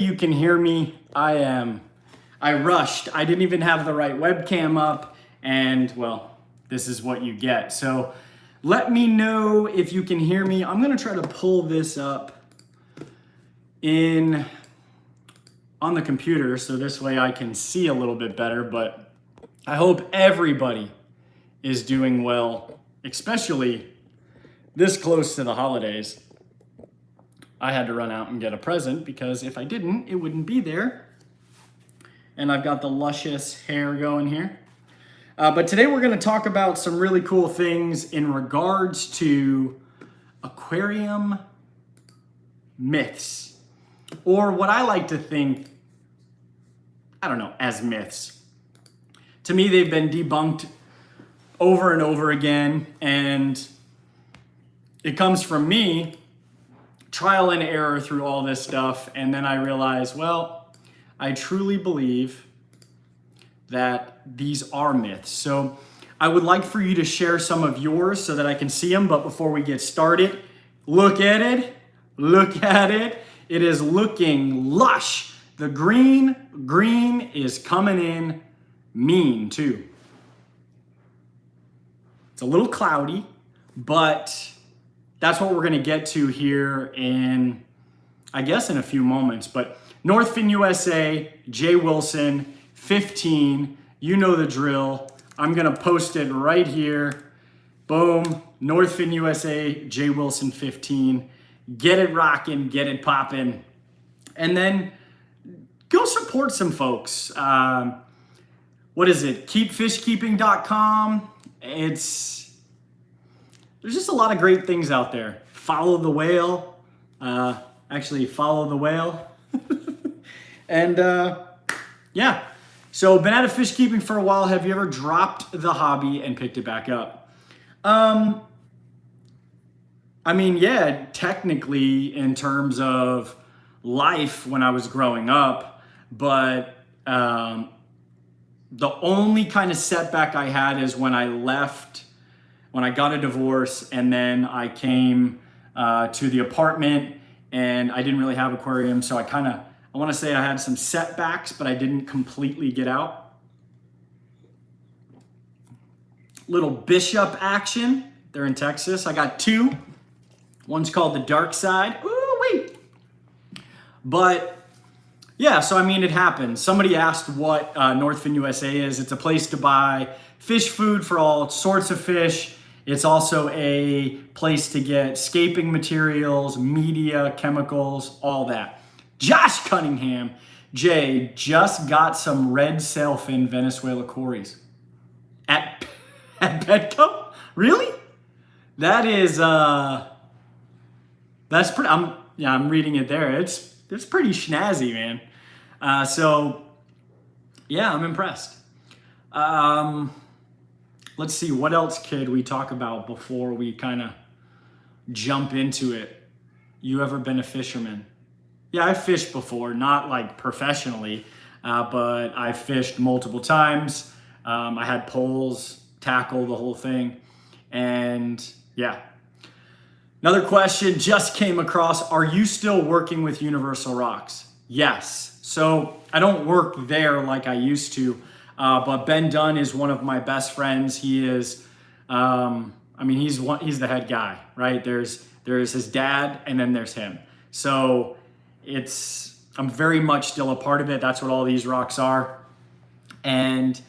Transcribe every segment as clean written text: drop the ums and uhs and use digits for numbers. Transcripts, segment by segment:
You can hear me. I rushed. I didn't even have the right webcam up, and well, this is what you get. So let me know if you can hear me. I'm gonna try to pull this up on the computer so this way I can see a little bit better, but I hope everybody is doing well, especially this close to the holidays. I had to run out and get a present because if I didn't, it wouldn't be there. And I've got the luscious hair going here. But today we're going to talk about some really cool things in regards to aquarium myths, or what I like to think, I don't know, as myths. To me, they've been debunked over and over again, and it comes from me, trial and error through all this stuff, and then I realize, well, I truly believe that these are myths. So I would like for you to share some of yours so that I can see them, but before we get started, look at it, look at it. It is looking lush. The green is coming in mean too. It's a little cloudy, but that's what we're gonna get to here in, I guess, in a few moments. But Northfin USA, J Wilson, 15, you know the drill. I'm gonna post it right here. Boom, Northfin USA, J Wilson, 15. Get it rocking, get it popping. And then go support some folks. What is it? Keepfishkeeping.com. There's just a lot of great things out there. Follow the whale. Actually, follow the whale. And yeah. So been out of fish keeping for a while. Have you ever dropped the hobby and picked it back up? I mean, yeah, technically in terms of life when I was growing up, but the only kind of setback I had is when I left, when I got a divorce, and then I came to the apartment, and I didn't really have aquarium, so I want to say I had some setbacks, but I didn't completely get out. Little Bishop action. They're in Texas. I got two. One's called the Dark Side. Ooh, wait. But yeah, so I mean, it happens. Somebody asked what Northfin USA is. It's a place to buy fish food for all sorts of fish. It's also a place to get scaping materials, media, chemicals, all that. Josh Cunningham, Jay, just got some red sailfin Venezuela cories at Petco. Really? That is that's pretty. I'm reading it there. It's pretty snazzy, man. So yeah, I'm impressed. Let's see, what else could we talk about before we kind of jump into it? You ever been a fisherman? Yeah, I've fished before, not like professionally, but I've fished multiple times. I had poles, tackle, the whole thing. And yeah. Another question just came across. Are you still working with Universal Rocks? Yes. So I don't work there like I used to. But Ben Dunn is one of my best friends. He is, he's the head guy, right? There's his dad, and then there's him. So I'm very much still a part of it. That's what all these rocks are. And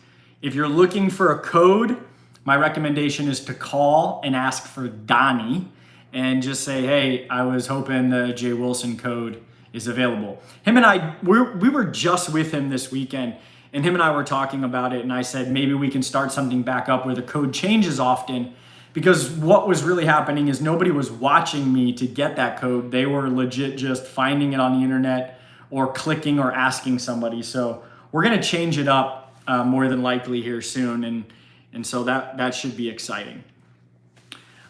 if you're looking for a code, my recommendation is to call and ask for Donnie and just say, hey, I was hoping the J Wilson code is available. Him and I, we were just with him this weekend, and him and I were talking about it, and I said, maybe we can start something back up where the code changes often, because what was really happening is nobody was watching me to get that code. They were legit just finding it on the internet or clicking or asking somebody. So we're gonna change it up more than likely here soon, and so that should be exciting.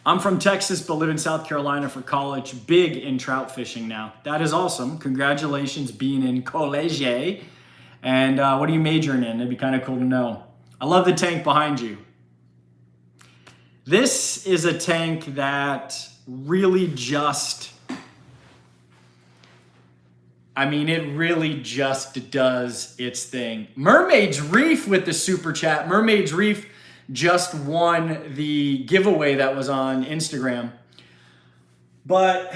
I'm from Texas, but live in South Carolina for college. Big in trout fishing now. That is awesome. Congratulations being in college. And what are you majoring in? It'd be kind of cool to know. I love the tank behind you. This is a tank that really just I mean, it really just does its thing. Mermaid's Reef with the super chat. Mermaid's Reef just won the giveaway that was on Instagram. But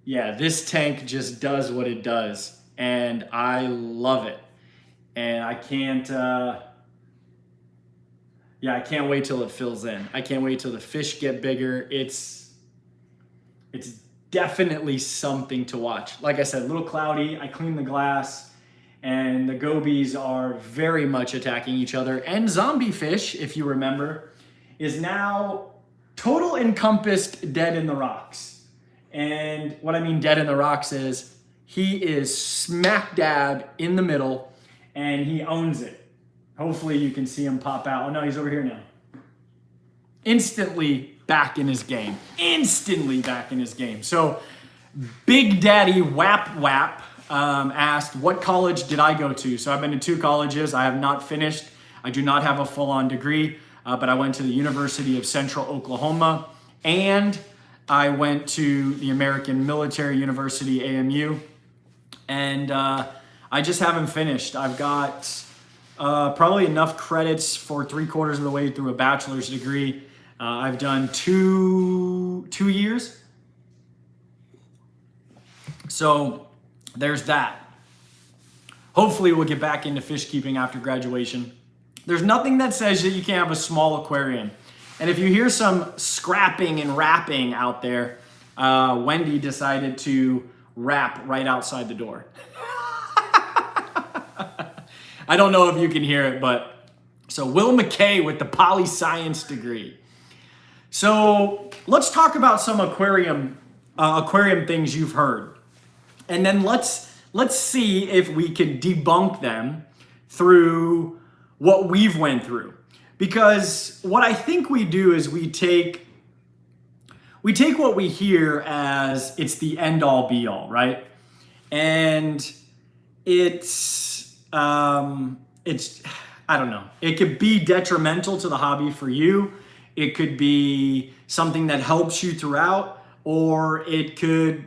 yeah, this tank just does what it does, and I love it. And I can't, I can't wait till it fills in. I can't wait till the fish get bigger. It's definitely something to watch. Like I said, a little cloudy. I cleaned the glass, and the gobies are very much attacking each other. And zombie fish, if you remember, is now total encompassed dead in the rocks. And what I mean dead in the rocks is he is smack dab in the middle, and he owns it. Hopefully you can see him pop out. Oh no, he's over here now. Instantly back in his game. Instantly back in his game. So Big Daddy Wap Wap asked, what college did I go to? So I've been to 2 colleges. I have not finished. I do not have a full-on degree, but I went to the University of Central Oklahoma, and I went to the American Military University, AMU, and I just haven't finished. I've got probably enough credits for 3/4 of the way through a bachelor's degree. I've done two years. So there's that. Hopefully we'll get back into fish keeping after graduation. There's nothing that says that you can't have a small aquarium. And if you hear some scrapping and rapping out there, Wendy decided to rap right outside the door. I don't know if you can hear it, but so Will McKay with the poli-science degree. So let's talk about some aquarium things you've heard. And then let's see if we can debunk them through what we've went through. Because what I think we do is we take what we hear as it's the end all be all, right? And it's I don't know. It could be detrimental to the hobby for you. It could be something that helps you throughout, or it could,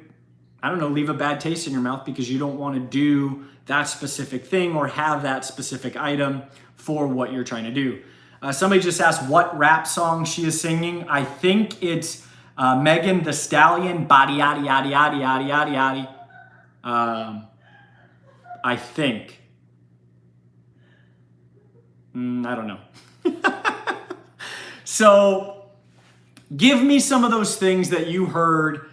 I don't know, leave a bad taste in your mouth because you don't want to do that specific thing or have that specific item for what you're trying to do. Somebody just asked what rap song she is singing. I think it's Megan Thee Stallion, body yaddy yaddy yaddy yaddy yaddy yaddy. I think. I don't know. So give me some of those things that you heard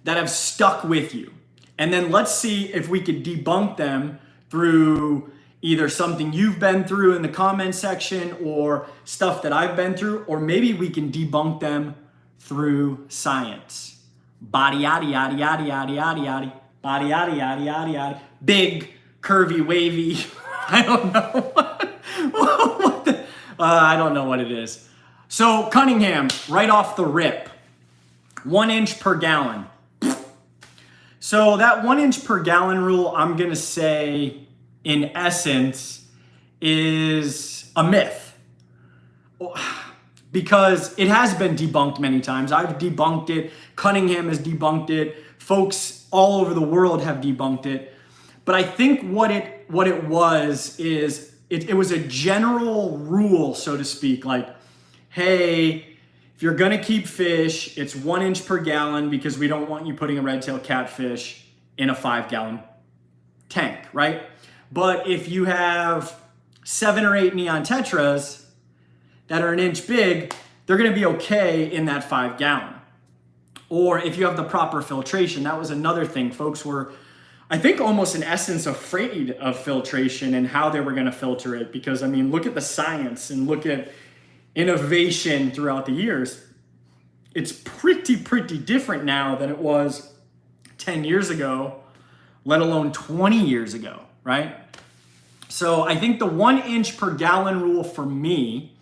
that have stuck with you. And then let's see if we could debunk them through either something you've been through in the comment section or stuff that I've been through, or maybe we can debunk them through science. Body yaddy yaddy yaddy yaddy yaddy yaddy. Body yaddy yaddy yaddy yaddy. Big, curvy, wavy. I don't know. I don't know what it is. So Cunningham, right off the rip, 1 inch per gallon. So that 1 inch per gallon rule, I'm gonna say, in essence, is a myth. Because it has been debunked many times. I've debunked it. Cunningham has debunked it. Folks all over the world have debunked it. But I think what it was is it was a general rule, so to speak, like, hey, if you're gonna keep fish, it's 1 inch per gallon because we don't want you putting a red-tailed catfish in a 5-gallon tank, right? But if you have 7 or 8 neon tetras that are 1 inch big, they're gonna be okay in that 5-gallon. Or if you have the proper filtration, that was another thing. Folks were, I think, almost in essence afraid of filtration and how they were gonna filter it. Because, I mean, look at the science and look at innovation throughout the years. It's pretty different now than it was 10 years ago, let alone 20 years ago, right? So I think the 1 inch per gallon rule for me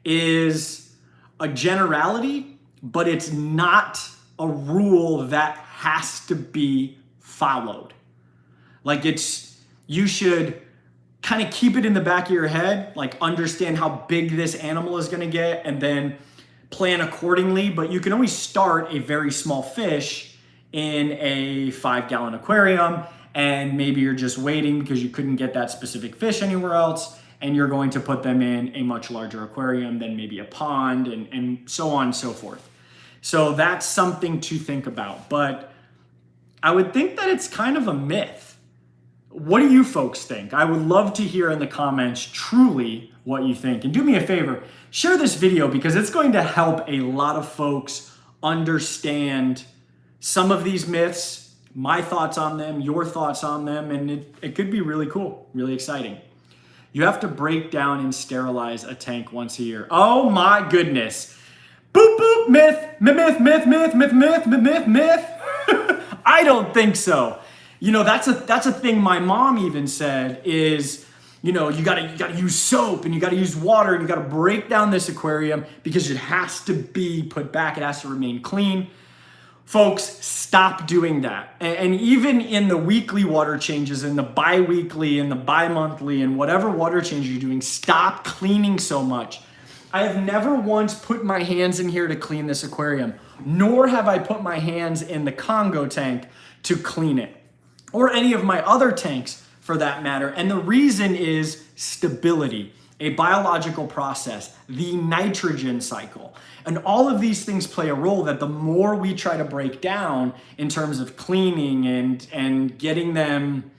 is a generality, but it's not a rule that has to be followed. Like, you should kind of keep it in the back of your head, like understand how big this animal is going to get and then plan accordingly. But you can always start a very small fish in a 5-gallon aquarium, and maybe you're just waiting because you couldn't get that specific fish anywhere else, and you're going to put them in a much larger aquarium than maybe a pond, and so on and so forth. So that's something to think about. But I would think that it's kind of a myth. What do you folks think? I would love to hear in the comments truly what you think. And do me a favor, share this video, because it's going to help a lot of folks understand some of these myths, my thoughts on them, your thoughts on them, and it could be really cool, really exciting. You have to break down and sterilize a tank once a year. Oh my goodness. Boop, boop, myth, myth, myth, myth, myth, myth, myth, myth. I don't think so. You know, that's a thing my mom even said is, you know, you gotta use soap and you gotta use water and you gotta break down this aquarium because it has to be put back. It has to remain clean. Folks, stop doing that. And even in the weekly water changes and the bi-weekly and the bi-monthly and whatever water change you're doing, stop cleaning so much. I have never once put my hands in here to clean this aquarium, nor have I put my hands in the Congo tank to clean it, or any of my other tanks for that matter. And the reason is stability, a biological process, the nitrogen cycle. And all of these things play a role that the more we try to break down in terms of cleaning and getting them,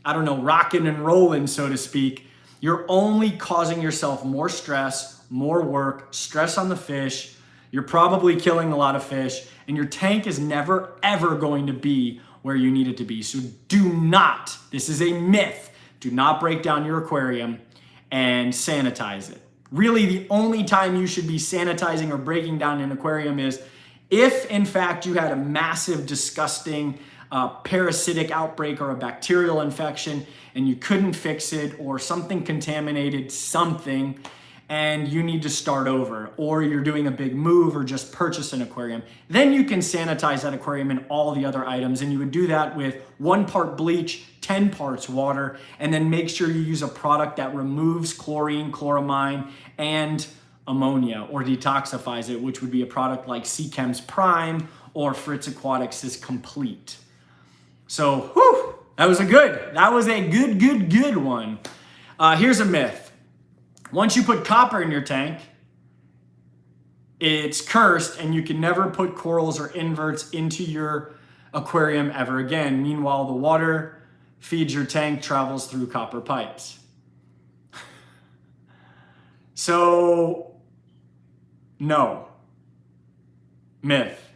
I don't know, rocking and rolling, so to speak, you're only causing yourself more stress, more work, stress on the fish. You're probably killing a lot of fish, and your tank is never, ever going to be where you need it to be. So do not, this is a myth, do not break down your aquarium and sanitize it. Really, the only time you should be sanitizing or breaking down an aquarium is if, in fact, you had a massive, disgusting parasitic outbreak or a bacterial infection and you couldn't fix it, or something contaminated something and you need to start over, or you're doing a big move or just purchase an aquarium. Then you can sanitize that aquarium and all the other items, and you would do that with 1 part bleach, 10 parts water, and then make sure you use a product that removes chlorine, chloramine, and ammonia, or detoxifies it, which would be a product like Seachem's Prime or Fritz Aquatics' Complete. So, whew, that was a good one. Here's a myth. Once you put copper in your tank, it's cursed and you can never put corals or inverts into your aquarium ever again. Meanwhile, the water feeds your tank travels through copper pipes. So, no. Myth.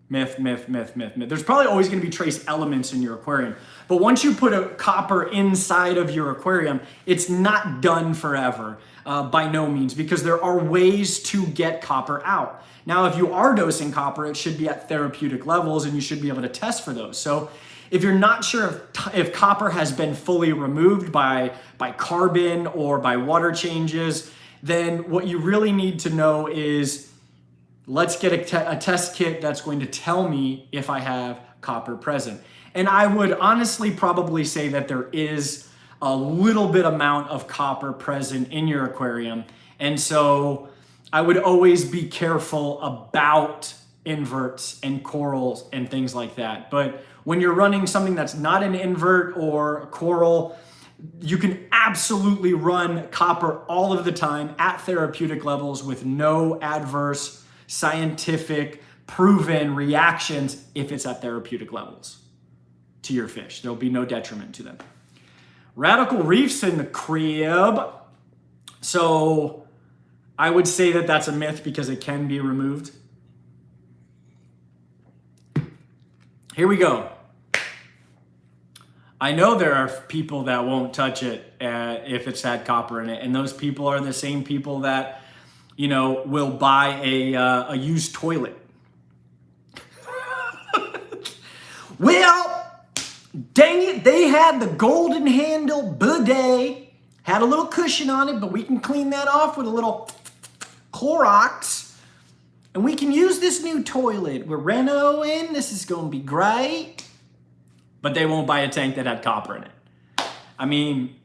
Myth, myth, myth, myth, myth. There's probably always going to be trace elements in your aquarium. But once you put a copper inside of your aquarium, it's not done forever, by no means, because there are ways to get copper out. Now, if you are dosing copper, it should be at therapeutic levels and you should be able to test for those. So if you're not sure if copper has been fully removed by carbon or by water changes, then what you really need to know is, let's get a test kit that's going to tell me if I have copper present. And I would honestly probably say that there is a little bit amount of copper present in your aquarium. And so I would always be careful about inverts and corals and things like that. But when you're running something that's not an invert or a coral, you can absolutely run copper all of the time at therapeutic levels with no adverse scientific proven reactions if it's at therapeutic levels to your fish. There'll be no detriment to them. Radical reefs in the crib. So I would say that that's a myth because it can be removed. Here we go. I know there are people that won't touch it if it's had copper in it, and those people are the same people that, you know, will buy a used toilet. Well, dang it, they had the golden handle bidet, had a little cushion on it, but we can clean that off with a little Clorox, and we can use this new toilet. We're renoing, this is gonna be great. But they won't buy a tank that had copper in it. I mean,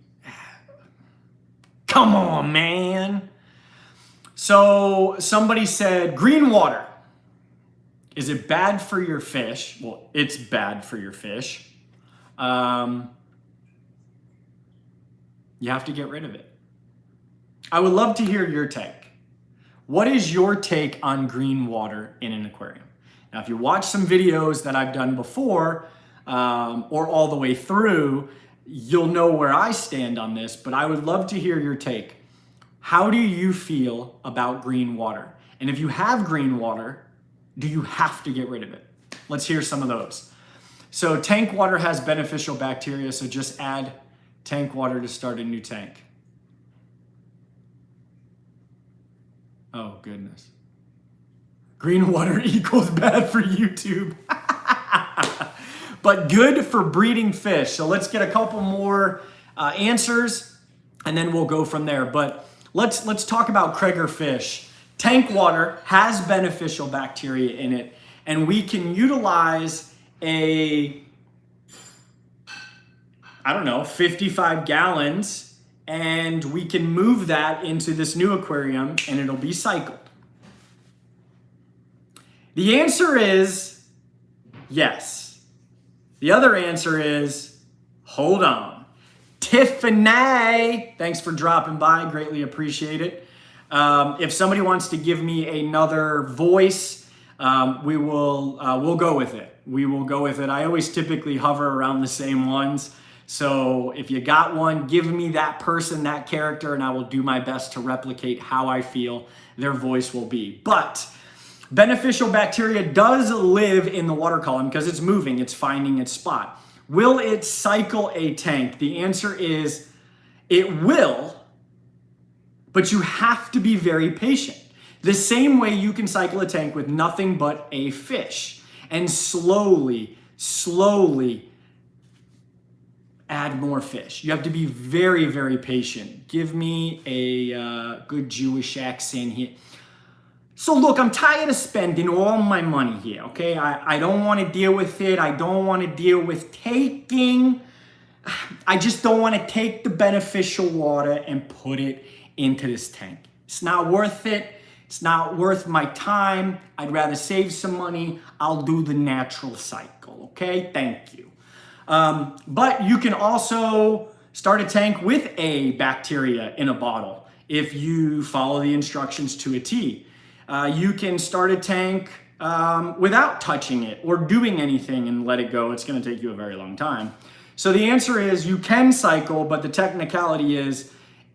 come on, man. So somebody said green water. Is it bad for your fish? Well, it's bad for your fish. You have to get rid of it. I would love to hear your take. What is your take on green water in an aquarium? Now, if you watch some videos that I've done before, or all the way through, you'll know where I stand on this, but I would love to hear your take. How do you feel about green water? And if you have green water, do you have to get rid of it? Let's hear some of those. So tank water has beneficial bacteria, so just add tank water to start a new tank. Oh, goodness. Green water equals bad for YouTube. But good for breeding fish. So let's get a couple more answers, and then we'll go from there. But let's talk about Krager fish. Tank water has beneficial bacteria in it, and we can utilize a, 55 gallons, and we can move that into this new aquarium, and it'll be cycled. The answer is yes. The other answer is, hold on. Tiffany, thanks for dropping by. Greatly appreciate it. If somebody wants to give me another voice, we'll go with it. We will go with it. I always typically hover around the same ones. So if you got one, give me that person, that character, and I will do my best to replicate how I feel their voice will be. But beneficial bacteria does live in the water column because it's moving, it's finding its spot. Will it cycle a tank? The answer is it will, but you have to be very patient. The same way you can cycle a tank with nothing but a fish and slowly add more fish. You have to be very, very patient. Give me a good Jewish accent here. So look, I'm tired of spending all my money here, okay? I don't want to deal with it. I don't want to deal with taking. I just don't want to take the beneficial water and put it into this tank. It's not worth it. It's not worth my time. I'd rather save some money. I'll do the natural cycle, okay? Thank you. But you can also start a tank with a bacteria in a bottle if you follow the instructions to a T. You can start a tank without touching it or doing anything and let it go. It's going to take you a very long time. So the answer is you can cycle, but the technicality is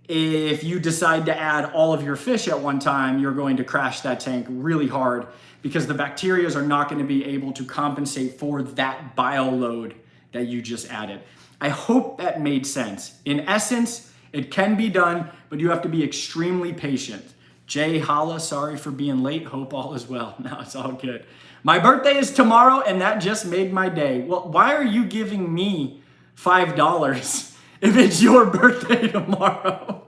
if you decide to add all of your fish at one time, you're going to crash that tank really hard because the bacteria are not going to be able to compensate for that bio load that you just added. I hope that made sense. In essence, it can be done, but you have to be extremely patient. Jay, HOLLA, sorry for being late. Hope all is well. No, it's all good. My birthday is tomorrow, and that just made my day. Well, why are you giving me $5 if it's your birthday tomorrow?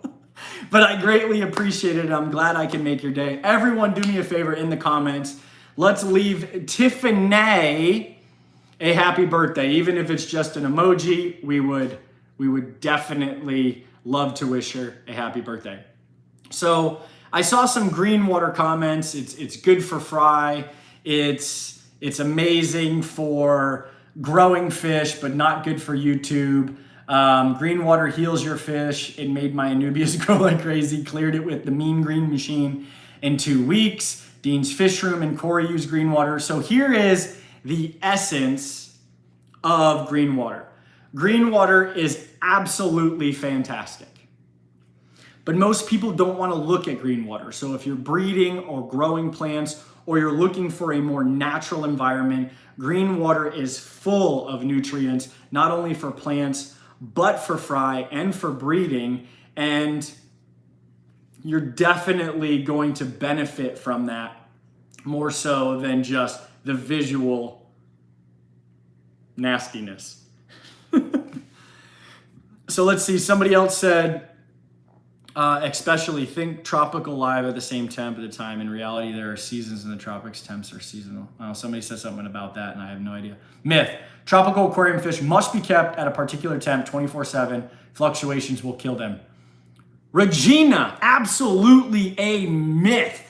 But I greatly appreciate it. I'm glad I can make your day. Everyone, do me a favor in the comments. Let's leave Tiffany a happy birthday. Even if it's just an emoji, we would definitely love to wish her a happy birthday. So I saw some green water comments. It's good for fry. It's amazing for growing fish, but not good for YouTube. Green water heals your fish. It made my Anubias grow like crazy. Cleared it with the Mean Green machine in 2 weeks. Dean's Fish Room and Corey use green water. So here is the essence of green water. Green water is absolutely fantastic. But most people don't want to look at green water. So if you're breeding or growing plants or you're looking for a more natural environment, green water is full of nutrients, not only for plants, but for fry and for breeding. And you're definitely going to benefit from that more so than just the visual nastiness. So let's see, somebody else said, especially think tropical live at the same temp at the time. In reality, there are seasons in the tropics. Temps are seasonal. Somebody said something about that, and I have no idea. Myth. Tropical aquarium fish must be kept at a particular temp 24/7. Fluctuations will kill them. Regina, absolutely a myth.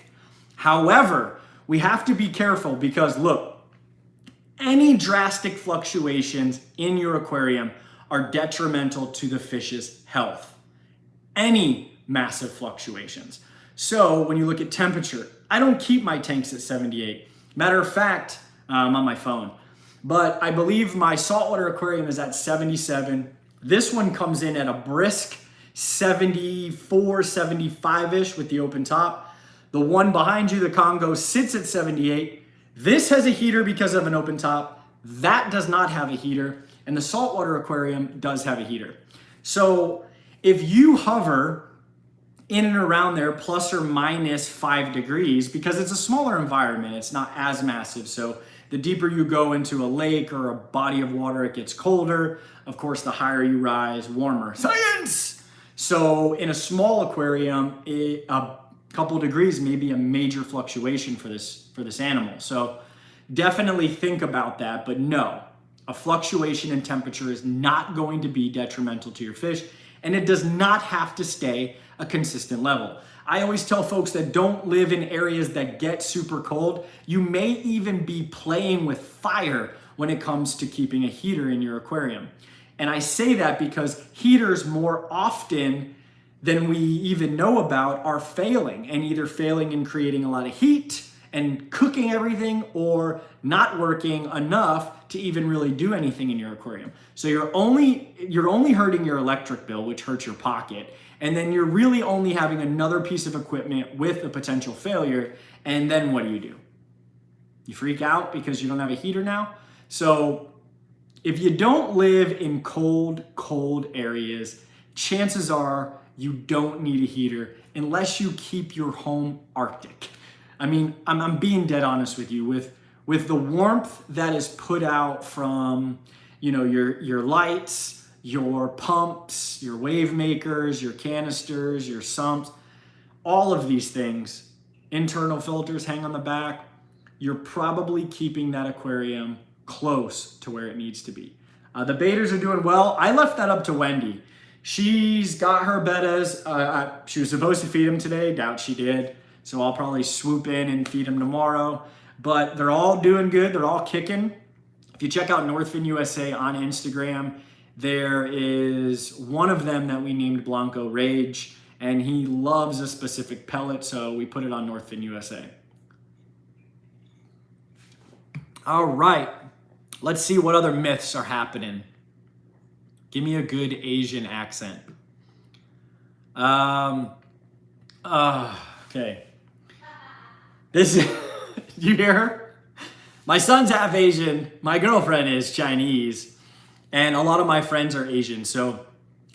However, we have to be careful because look, any drastic fluctuations in your aquarium are detrimental to the fish's health. Any massive fluctuations. So when you look at temperature, I don't keep my tanks at 78. Matter of fact, I'm on my phone, but I believe my saltwater aquarium is at 77. This one comes in at a brisk 74, 75-ish with the open top. The one behind you, the Congo, sits at 78. This has a heater because of an open top. That does not have a heater. And the saltwater aquarium does have a heater. So if you hover in and around there plus or minus 5 degrees, because it's a smaller environment, it's not as massive. So the deeper you go into a lake or a body of water, it gets colder. Of course, the higher you rise, warmer. Science! So in a small aquarium, a couple degrees may be a major fluctuation for this animal. So definitely think about that, but no, a fluctuation in temperature is not going to be detrimental to your fish, and it does not have to stay a consistent level. I always tell folks that don't live in areas that get super cold. You may even be playing with fire when it comes to keeping a heater in your aquarium. And I say that because heaters more often than we even know about are failing, and either failing in creating a lot of heat and cooking everything, or not working enough to even really do anything in your aquarium. So you're only hurting your electric bill, which hurts your pocket, and then you're really only having another piece of equipment with a potential failure. And then what do? You freak out because you don't have a heater now? So if you don't live in cold areas, chances are you don't need a heater unless you keep your home Arctic. I mean, I'm being dead honest with you. With the warmth that is put out from, your lights, your pumps, your wave makers, your canisters, your sumps, all of these things, internal filters hang on the back, you're probably keeping that aquarium close to where it needs to be. The baiters are doing well. I left that up to Wendy. She's got her bettas. She was supposed to feed them today. Doubt she did. So I'll probably swoop in and feed them tomorrow. But they're all doing good. They're all kicking. If you check out Northfin USA on Instagram, there is one of them that we named Blanco Rage, and he loves a specific pellet, so we put it on Northfin USA. All right, let's see what other myths are happening. Give me a good Asian accent. Okay. This, you hear her? My son's half Asian. My girlfriend is Chinese. And a lot of my friends are Asian. So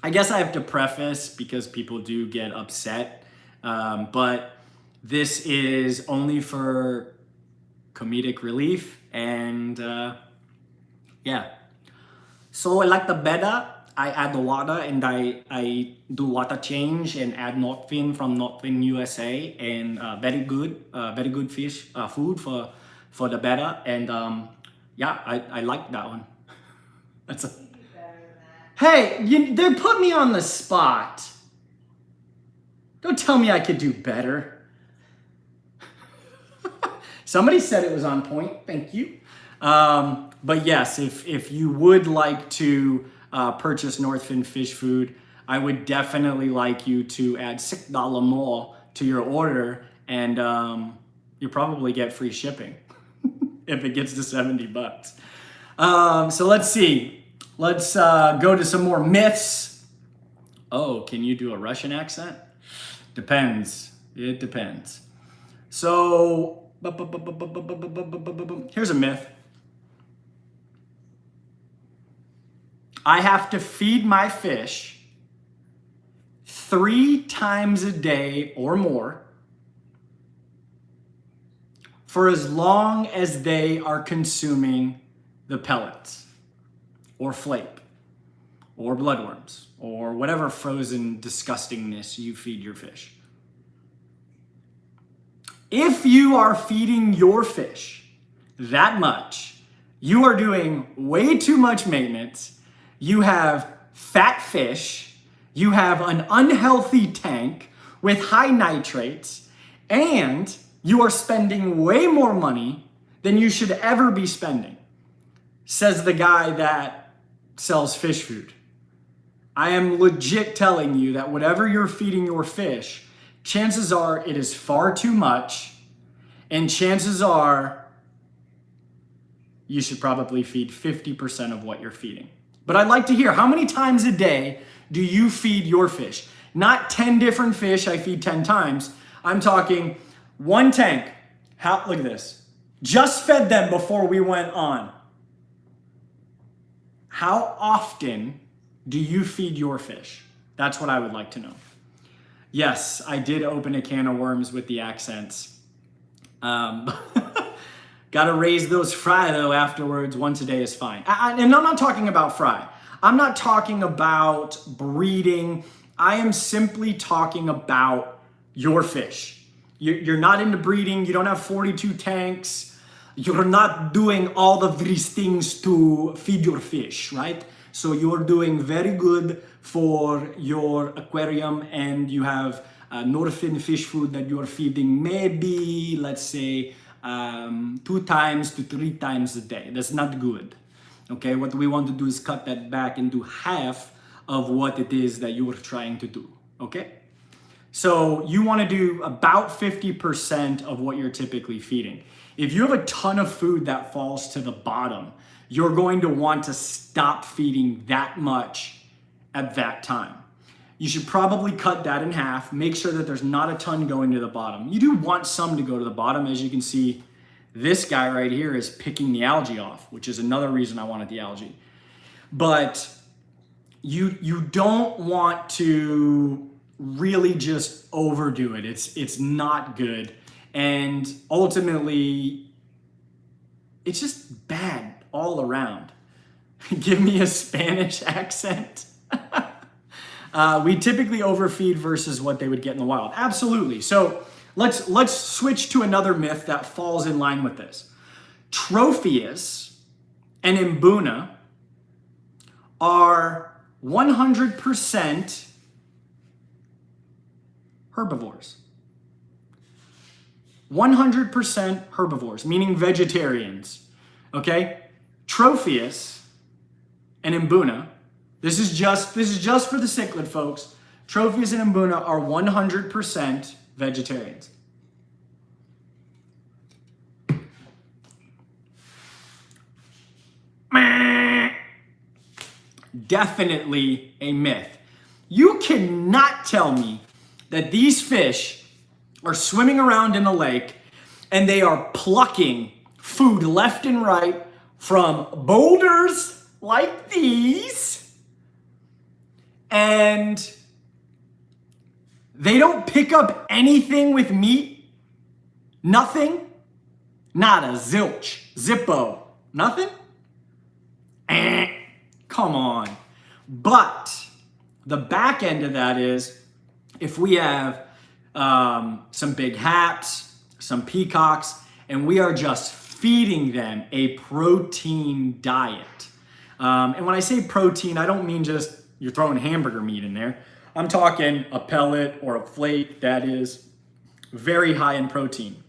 I guess I have to preface because people do get upset. But this is only for comedic relief. And yeah. So I like the better. I add the water and I do water change and add Northfin from Northfin USA, and very good fish food for the better. And yeah, I like that one. That's a. Hey, they put me on the spot. Don't tell me I could do better. Somebody said it was on point. Thank you. But yes, if you would like to purchase Northfin fish food, I would definitely like you to add $6 more to your order, and you probably get free shipping if it gets to $70. So let's see. Let's go to some more myths. Oh, can you do a Russian accent? Depends. It depends. So here's a myth. I have to feed my fish 3 times a day or more for as long as they are consuming the pellets or flake or bloodworms or whatever frozen disgustingness you feed your fish. If you are feeding your fish that much, you are doing way too much maintenance. You have fat fish, you have an unhealthy tank with high nitrates, and You are spending way more money than you should ever be spending, says the guy that sells fish food. I am legit telling you that whatever you're feeding your fish, chances are it is far too much, and chances are you should probably feed 50% of what you're feeding. But I'd like to hear, how many times a day do you feed your fish? Not 10 different fish I feed 10 times. I'm talking one tank. Look at this. Just fed them before we went on. How often do you feed your fish? That's what I would like to know. Yes, I did open a can of worms with the accents. Gotta raise those fry though afterwards. Once a day is fine. And I'm not talking about fry. I'm not talking about breeding. I am simply talking about your fish. You're not into breeding. You don't have 42 tanks. You're not doing all of these things to feed your fish, right? So you're doing very good for your aquarium, and you have Northern fish food that you're feeding maybe, let's say, 2 times to 3 times a day. That's not good. Okay, what we want to do is cut that back into half of what it is that you were trying to do. Okay, so you want to do about 50% of what you're typically feeding. If you have a ton of food that falls to the bottom, you're going to want to stop feeding that much at that time. You should probably cut that in half. Make sure that there's not a ton going to the bottom. You do want some to go to the bottom. As you can see, this guy right here is picking the algae off, which is another reason I wanted the algae. But you don't want to really just overdo it. It's not good. And ultimately, it's just bad all around. Give me a Spanish accent. We typically overfeed versus what they would get in the wild. Absolutely. So let's switch to another myth that falls in line with this. Tropheus and Mbuna are 100% herbivores. 100% herbivores, meaning vegetarians. Okay? Tropheus and Mbuna, this is just for the cichlid folks. Tropheus and Mbuna are 100% vegetarians. Definitely a myth. You cannot tell me that these fish are swimming around in a lake and they are plucking food left and right from boulders like these, and they don't pick up anything with meat. Nothing. Nada. Zilch. Zippo. Nothing. Come on. But the back end of that is, if we have some big hats, some peacocks, and we are just feeding them a protein diet. And when I say protein, I don't mean just you're throwing hamburger meat in there. I'm talking a pellet or a flake that is very high in protein.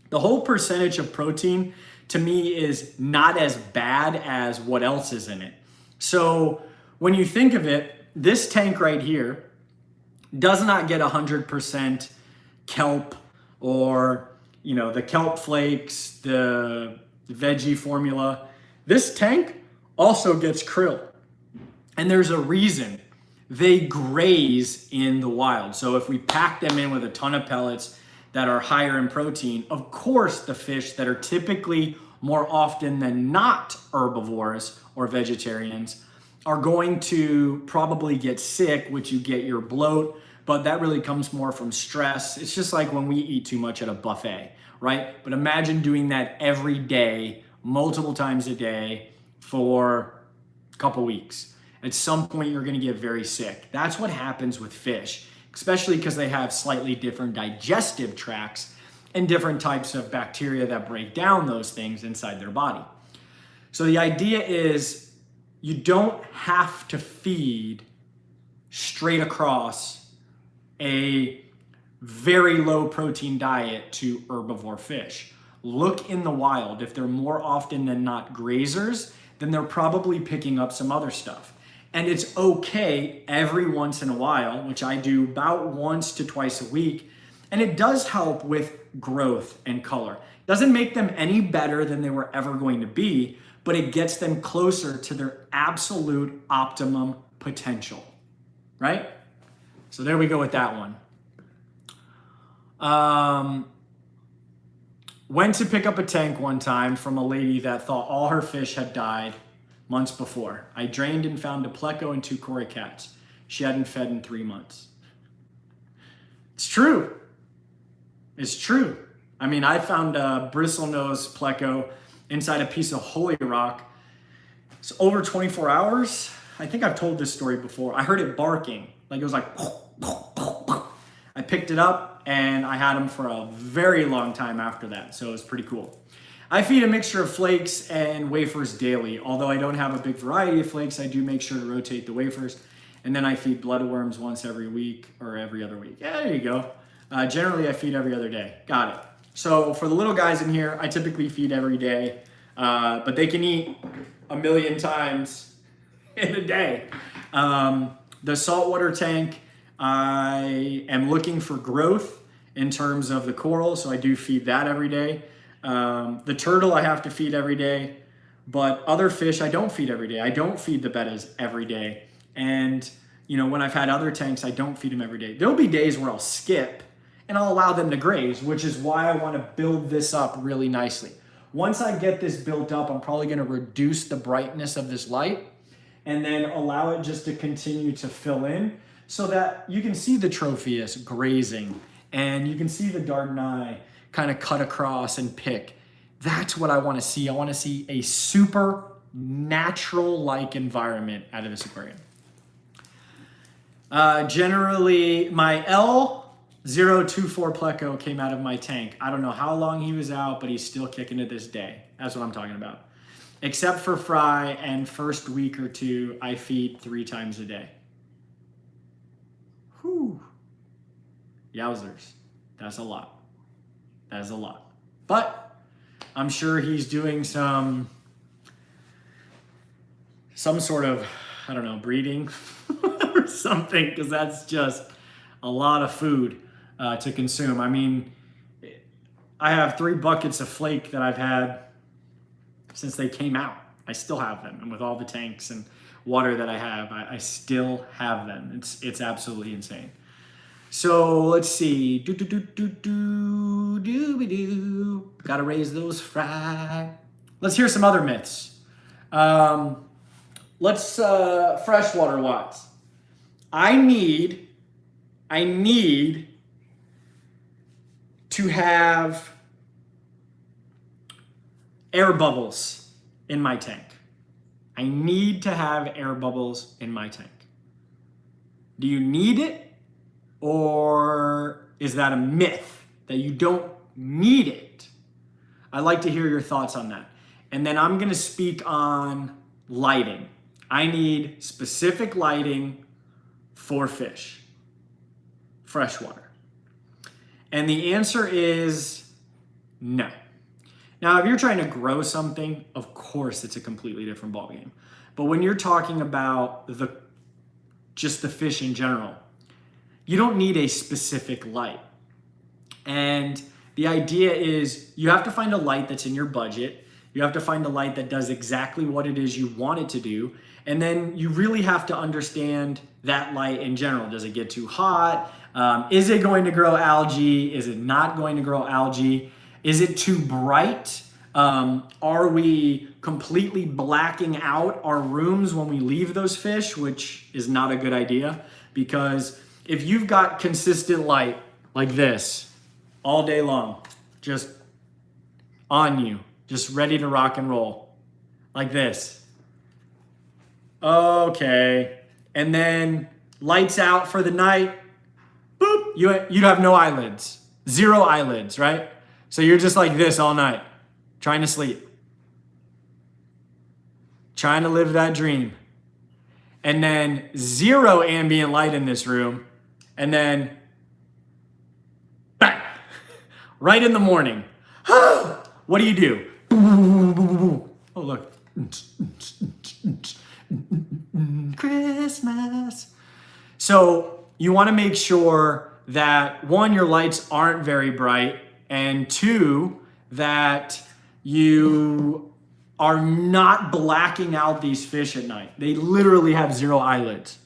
The whole percentage of protein to me is not as bad as what else is in it. So when you think of it, this tank right here does not get 100% kelp, or the kelp flakes, the veggie formula. This tank also gets krill. And there's a reason. They graze in the wild. So if we pack them in with a ton of pellets that are higher in protein, of course the fish that are typically more often than not herbivores or vegetarians are going to probably get sick, which you get your bloat, but that really comes more from stress. It's just like when we eat too much at a buffet, right? But imagine doing that every day, multiple times a day for a couple weeks. At some point, you're gonna get very sick. That's what happens with fish, especially because they have slightly different digestive tracts and different types of bacteria that break down those things inside their body. So the idea is you don't have to feed straight across a very low protein diet to herbivore fish. Look in the wild. If they're more often than not grazers, then they're probably picking up some other stuff. And it's okay every once in a while, which I do about once to twice a week. And it does help with growth and color. Doesn't make them any better than they were ever going to be, but it gets them closer to their absolute optimum potential, right? So there we go with that one. Went to pick up a tank one time from a lady that thought all her fish had died months before. I drained and found a pleco and 2 Cory cats. She hadn't fed in 3 months. It's true. It's true. I mean, I found a bristlenose pleco inside a piece of holy rock. It's over 24 hours. I think I've told this story before. I heard it barking. Like it was like, I picked it up and I had them for a very long time after that. So it was pretty cool. I feed a mixture of flakes and wafers daily. Although I don't have a big variety of flakes, I do make sure to rotate the wafers. And then I feed bloodworms once every week or every other week. Yeah, there you go. Generally, I feed every other day. Got it. So for the little guys in here, I typically feed every day. But they can eat 1 million times in a day. The saltwater tank, I am looking for growth in terms of the coral, so I do feed that every day. The turtle I have to feed every day, but other fish I don't feed every day. I don't feed the bettas every day. And you know, when I've had other tanks, I don't feed them every day. There'll be days where I'll skip and I'll allow them to graze, which is why I want to build this up really nicely. Once I get this built up, I'm probably going to reduce the brightness of this light and then allow it just to continue to fill in so that you can see the Tropheus grazing and you can see the Dardani kind of cut across and pick. That's what I want to see. I want to see a super natural-like environment out of this aquarium. Generally, my L024 pleco came out of my tank. I don't know how long he was out, but he's still kicking to this day. That's what I'm talking about. Except for fry and first week or two, I feed 3 times a day. Whew. Yowzers. That's a lot. That is a lot. But I'm sure he's doing some sort of, I don't know, breeding or something, because that's just a lot of food to consume. I mean, I have 3 buckets of flake that I've had since they came out. I still have them, and with all the tanks and water that I have, I still have them. It's absolutely insane. So let's see. Gotta raise those fry. Let's hear some other myths. Let's freshwater wise. I need to have air bubbles in my tank. I need to have air bubbles in my tank. Do you need it? Or is that a myth that you don't need it? I'd like to hear your thoughts on that. And then I'm going to speak on lighting. I need specific lighting for fish, freshwater. And the answer is no. Now, if you're trying to grow something, of course it's a completely different ballgame. But when you're talking about just the fish in general, you don't need a specific light. And the idea is you have to find a light that's in your budget. You have to find a light that does exactly what it is you want it to do. And then you really have to understand that light in general. Does it get too hot? Is it going to grow algae? Is it not going to grow algae? Is it too bright? Are we completely blacking out our rooms when we leave those fish, which is not a good idea, because if you've got consistent light like this all day long, just on you, just ready to rock and roll, like this. Okay. And then lights out for the night, boop, you'd have no eyelids, 0 eyelids, right? So you're just like this all night, trying to sleep, trying to live that dream. And then 0 ambient light in this room. And then right in the morning. What do? Oh, look. Christmas. So you want to make sure that one, your lights aren't very bright, and two, that you are not blacking out these fish at night. They literally have 0 eyelids.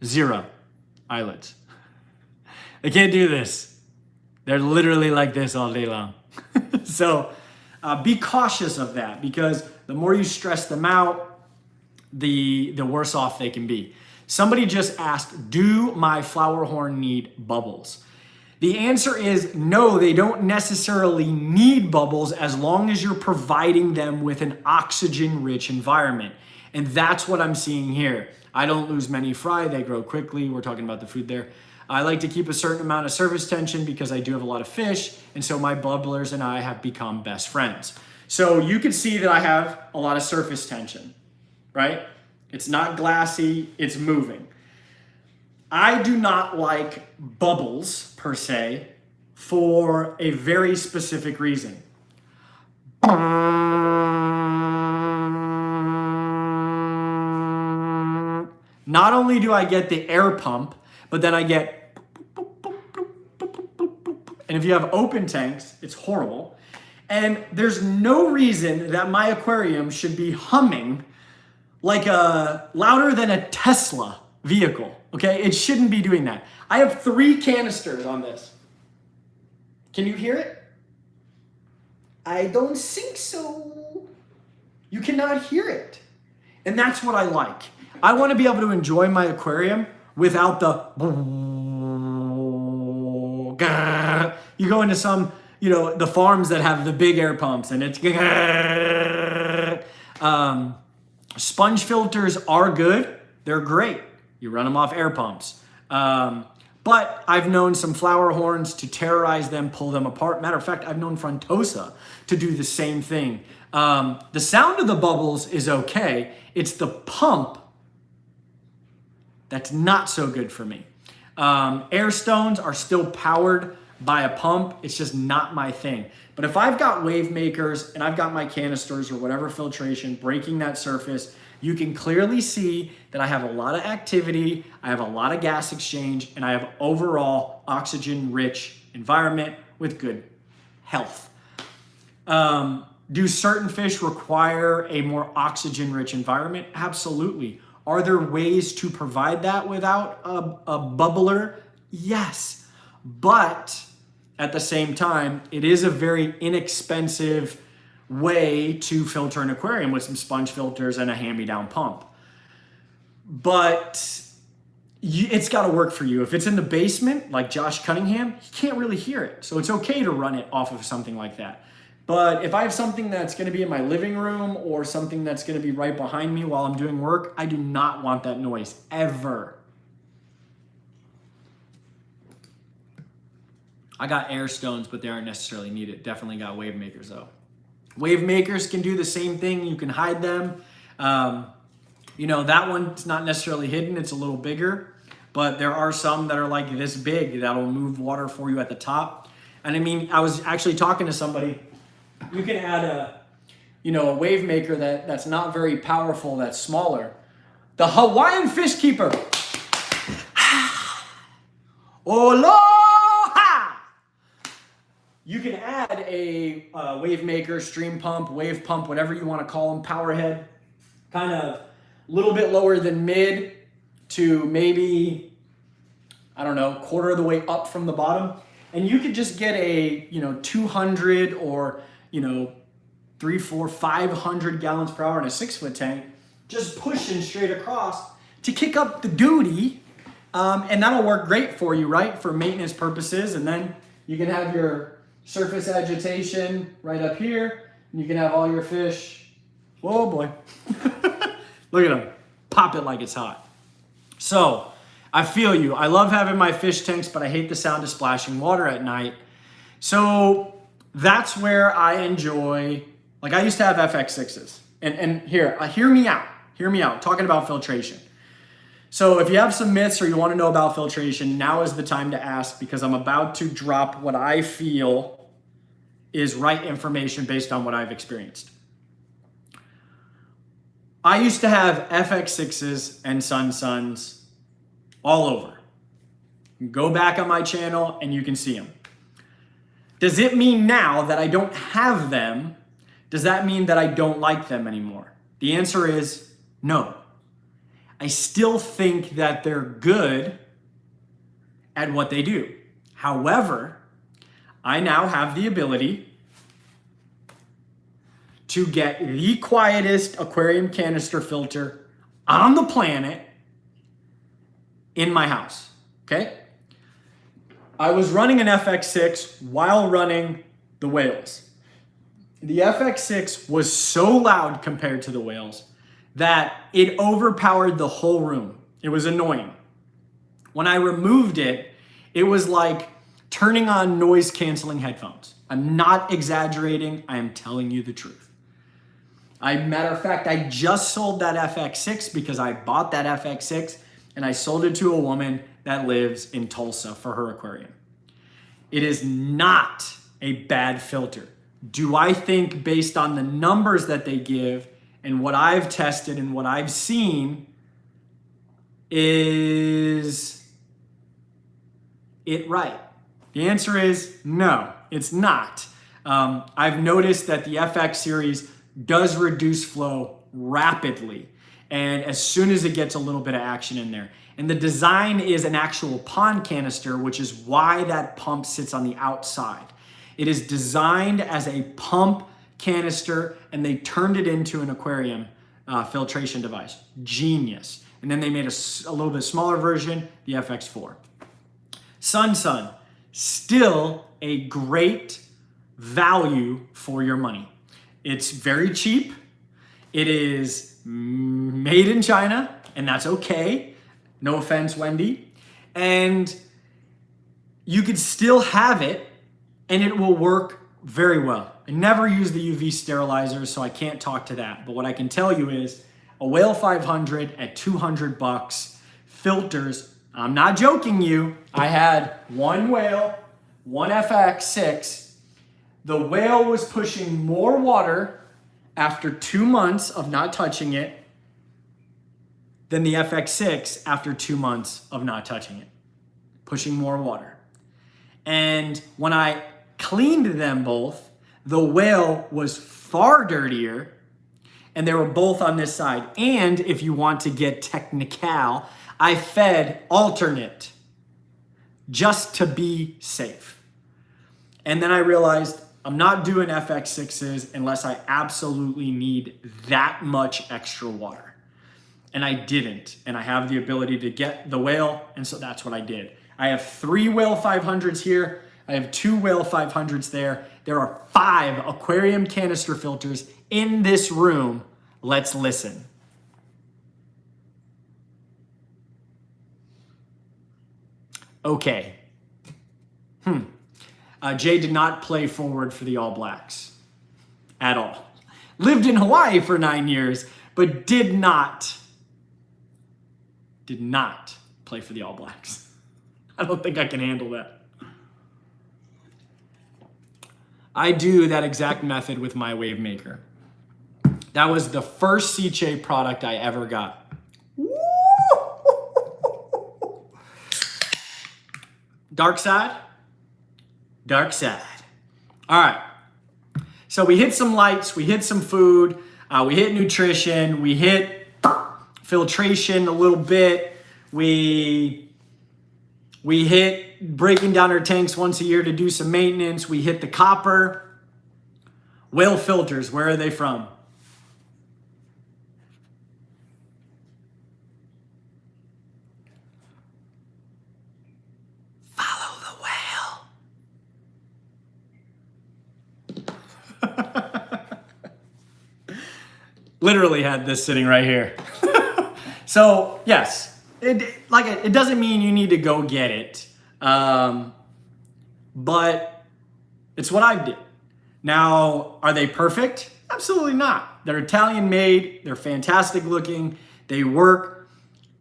0 eyelids. They can't do this. They're literally like this all day long. So be cautious of that, because the more you stress them out, the worse off they can be. Somebody just asked, do my flower horn need bubbles? The answer is no, they don't necessarily need bubbles as long as you're providing them with an oxygen-rich environment. And that's what I'm seeing here. I don't lose many fry, they grow quickly. We're talking about the food there. I like to keep a certain amount of surface tension because I do have a lot of fish, and so my bubblers and I have become best friends. So you can see that I have a lot of surface tension, right? It's not glassy, it's moving. I do not like bubbles per se for a very specific reason. Not only do I get the air pump, but then I get, and if you have open tanks, it's horrible. And there's no reason that my aquarium should be humming like louder than a Tesla vehicle, okay? It shouldn't be doing that. I have 3 canisters on this. Can you hear it? I don't think so. You cannot hear it. And that's what I like. I want to be able to enjoy my aquarium without the... You go into some, the farms that have the big air pumps and it's... Sponge filters are good. They're great. You run them off air pumps. But I've known some flower horns to terrorize them, pull them apart. Matter of fact, I've known Frontosa to do the same thing. The sound of the bubbles is okay. It's the pump that's not so good for me. Air stones are still powered by a pump. It's just not my thing. But if I've got wave makers and I've got my canisters or whatever filtration breaking that surface, you can clearly see that I have a lot of activity, I have a lot of gas exchange, and I have overall oxygen-rich environment with good health. Do certain fish require a more oxygen-rich environment? Absolutely. Are there ways to provide that without a bubbler? Yes. But at the same time, it is a very inexpensive way to filter an aquarium with some sponge filters and a hand-me-down pump. But it's got to work for you. If it's in the basement, like Josh Cunningham, he can't really hear it. So it's okay to run it off of something like that. But if I have something that's going to be in my living room or something that's going to be right behind me while I'm doing work, I do not want that noise ever. I got air stones, but they aren't necessarily needed. Definitely got wave makers though. Wave makers can do the same thing. You can hide them. That one's not necessarily hidden. It's a little bigger, but there are some that are like this big that'll move water for you at the top. And I was actually talking to somebody. You can add a wave maker that's not very powerful, that's smaller. The Hawaiian Fish Keeper. Aloha! You can add a wave maker, stream pump, wave pump, whatever you want to call them, power head, kind of a little bit lower than mid to maybe, quarter of the way up from the bottom. And you could just get a, 200 or, 300, 400, 500 gallons per hour in a 6-foot tank, just pushing straight across to kick up the duty. And that'll work great for you, right? For maintenance purposes. And then you can have your surface agitation right up here. And you can have all your fish. Whoa, boy. Look at them. Pop it like it's hot. So I feel you. I love having my fish tanks, but I hate the sound of splashing water at night. So that's where I enjoy, I used to have FX6s. And hear me out. Hear me out. Talking about filtration. So if you have some myths or you want to know about filtration, now is the time to ask, because I'm about to drop what I feel is right information based on what I've experienced. I used to have FX6s and Suns all over. Go back on my channel and you can see them. Does it mean now that I don't have them, does that mean that I don't like them anymore? The answer is no. I still think that they're good at what they do. However, I now have the ability to get the quietest aquarium canister filter on the planet in my house, okay? I was running an FX6 while running the whales. The FX6 was so loud compared to the whales that it overpowered the whole room. It was annoying. When I removed it, it was like turning on noise canceling headphones. I'm not exaggerating, I am telling you the truth. Matter of fact, I just sold that FX6 because I bought that FX6 and I sold it to a woman that lives in Tulsa for her aquarium. It is not a bad filter. Do I think, based on the numbers that they give and what I've tested and what I've seen, is it right? The answer is no, it's not. I've noticed that the FX series does reduce flow rapidly, and as soon as it gets a little bit of action in there. And the design is an actual pond canister, which is why that pump sits on the outside. It is designed as a pump canister, and they turned it into an aquarium filtration device. Genius. And then they made a little bit smaller version, the FX4. Sun, still a great value for your money. It's very cheap. It is made in China, and that's okay. No offense, Wendy. And you could still have it, and it will work very well. I never use the UV sterilizer, so I can't talk to that. But what I can tell you is a Whale 500 at $200 filters. I'm not joking you. I had one Whale, one FX6. The Whale was pushing more water after 2 months of not touching it than the FX6 after 2 months of not touching it. Pushing more water. And when I cleaned them both, the Whale was far dirtier, and they were both on this side. And if you want to get technical, I fed alternate just to be safe. And then I realized I'm not doing FX6s unless I absolutely need that much extra water. And I didn't. And I have the ability to get the Whale, and so that's what I did. I have 3 Whale 500s here. I have 2 Whale 500s there. There are 5 aquarium canister filters in this room. Let's listen. Okay. Jay did not play forward for the All Blacks at all. Lived in Hawaii for 9 years, but did not play for the All Blacks. I don't think I can handle that. I do that exact method with my wave maker. That was the first Seache product I ever got. Dark side? Dark side. All right. So we hit some lights, we hit some food, we hit nutrition, we hit filtration a little bit. We hit breaking down our tanks once a year to do some maintenance. We hit the copper. Whale filters, where are they from? Follow the whale. Literally had this sitting right here. So yes. It doesn't mean you need to go get it, but it's what I did. Now, are they perfect? Absolutely not. They're Italian made. They're fantastic looking. They work.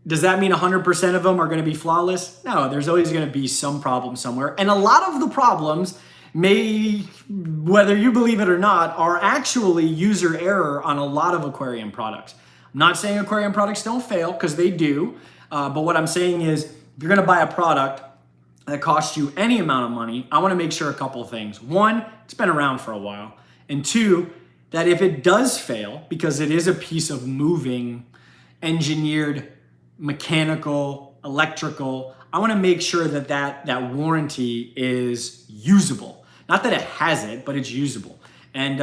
Does that mean 100% of them are going to be flawless? No, there's always going to be some problem somewhere. And a lot of the problems may, whether you believe it or not, are actually user error on a lot of aquarium products. I'm not saying aquarium products don't fail, because they do. But what I'm saying is, if you're going to buy a product that costs you any amount of money, I want to make sure a couple of things. One, it's been around for a while. And two, that if it does fail, because it is a piece of moving, engineered, mechanical, electrical, I want to make sure that that warranty is usable. Not that it has it, but it's usable. And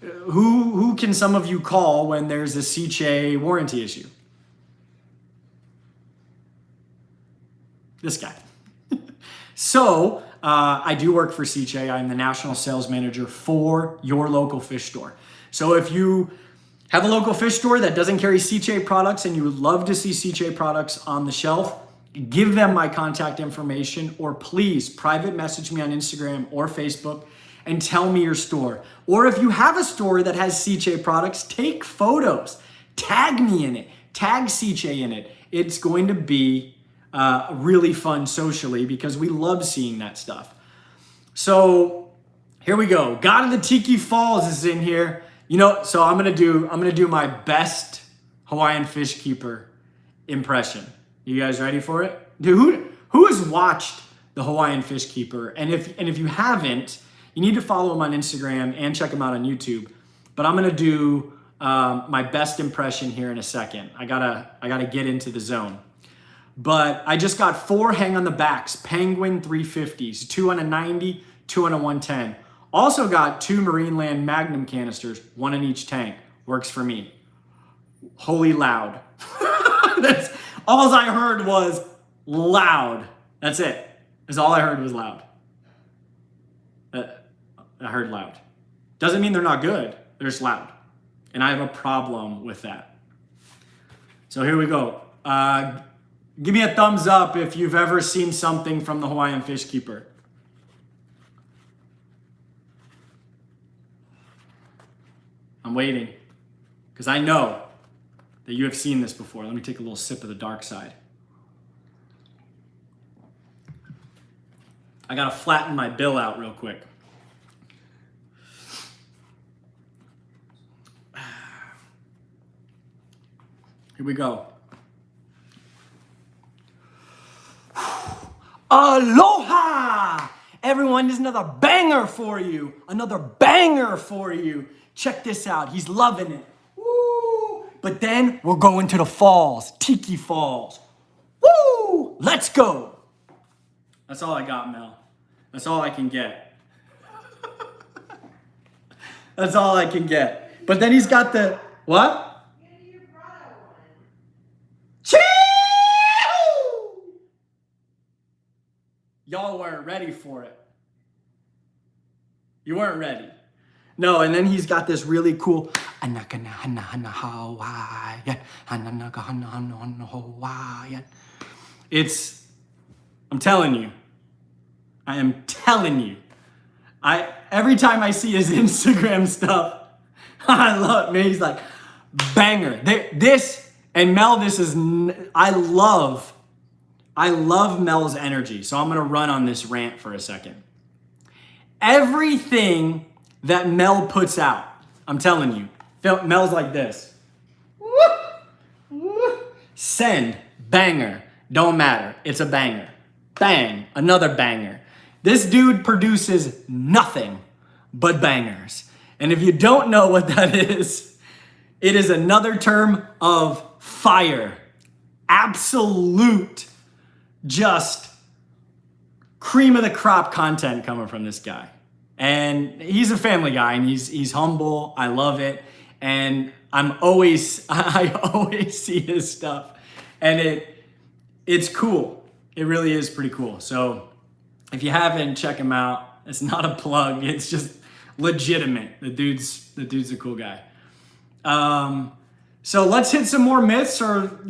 who can some of you call when there's a CCHA warranty issue? This guy. So I do work for CCHA. I'm the national sales manager for your local fish store. So if you have a local fish store that doesn't carry CCHA products and you would love to see CCHA products on the shelf, give them my contact information, or please private message me on Instagram or Facebook and tell me your store. Or if you have a store that has CCHA products, take photos, tag me in it, tag CCHA in it. It's going to be really fun socially, because we love seeing that stuff. So here we go. God of the Tiki Falls is in here. You know, so I'm gonna do my best Hawaiian fish keeper impression. You guys ready for it? Dude, who has watched the Hawaiian fish keeper? And if you haven't, you need to follow him on Instagram and check him out on YouTube. But I'm gonna do my best impression here in a second. I gotta get into the zone. But I just got 4 hang on the backs, Penguin 350s, 2 on a 90, 2 on a 110. Also got 2 Marineland Magnum canisters, 1 in each tank. Works for me. Holy loud. That's all I heard was loud. That's it. That's all I heard was loud. I heard loud. Doesn't mean they're not good. They're just loud. And I have a problem with that. So here we go. Give me a thumbs up if you've ever seen something from the Hawaiian Fish Keeper. I'm waiting, because I know that you have seen this before. Let me take a little sip of the dark side. I gotta flatten my bill out real quick. Here we go. Aloha! Everyone, there's another banger for you. Another banger for you. Check this out. He's loving it. Woo! But then we're going to the falls. Tiki Falls. Woo! Let's go. That's all I got, Mel. That's all I can get. That's all I can get. But then he's got the... What? Chee! Y'all weren't ready for it. You weren't ready. No, and then he's got this really cool. It's, I'm telling you. I am telling you. Every time I see his Instagram stuff, I love, man, he's like, banger. This, and Mel, this is, I love Mel's energy. So I'm going to run on this rant for a second. Everything that Mel puts out, I'm telling you, Mel's like this. Send, banger, don't matter. It's a banger. Bang, another banger. This dude produces nothing but bangers. And if you don't know what that is, it is another term of fire. Absolute, just cream of the crop content coming from this guy. And he's a family guy, and he's humble. I love it. And I always see his stuff, and it's cool. It really is pretty cool. So if you haven't, check him out. It's not a plug. It's just legitimate. The dude's a cool guy. So let's hit some more myths, or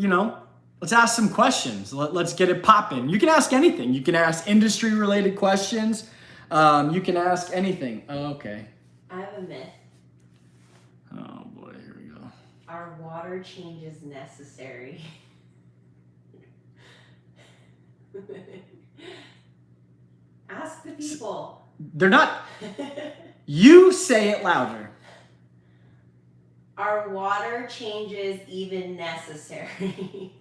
let's ask some questions. Let's get it popping. You can ask anything. You can ask industry related questions. You can ask anything. Oh, okay. I have a myth. Oh boy, here we go. Are water changes necessary? Ask the people. They're not. You say it louder. Are water changes even necessary?